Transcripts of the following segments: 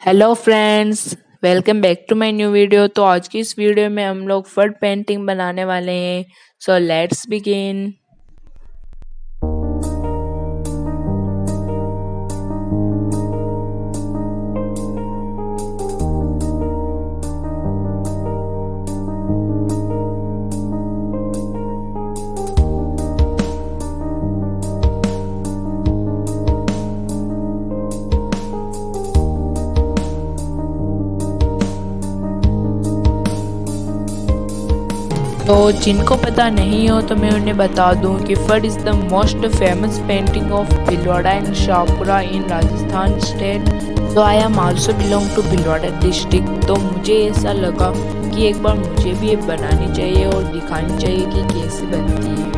Hello friends, welcome back to my new video. तो आज की इस वीडियो में हम लोग फड पेंटिंग बनाने वाले हैं। So let's begin. तो जिनको पता नहीं हो तो मैं उन्हें बता दूं कि Phad is the most famous painting of Bhilwara and Shahpura in Rajasthan state. So I am also belong to Bhilwara district. तो मुझे ऐसा लगा कि एक बार मुझे भी ये बनानी चाहिए और दिखानी चाहिए कि कैसे बनती है।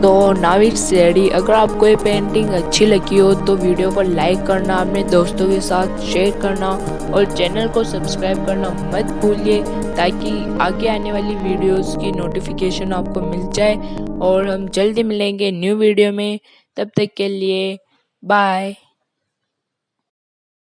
तो नाउ इट्स रेडी। अगर आपको ये पेंटिंग अच्छी लगी हो तो वीडियो को लाइक करना, अपने दोस्तों के साथ शेयर करना और चैनल को सब्सक्राइब करना मत भूलिए, ताकि आगे आने वाली वीडियोस की नोटिफिकेशन आपको मिल जाए। और हम जल्दी मिलेंगे न्यू वीडियो में, तब तक के लिए बाय।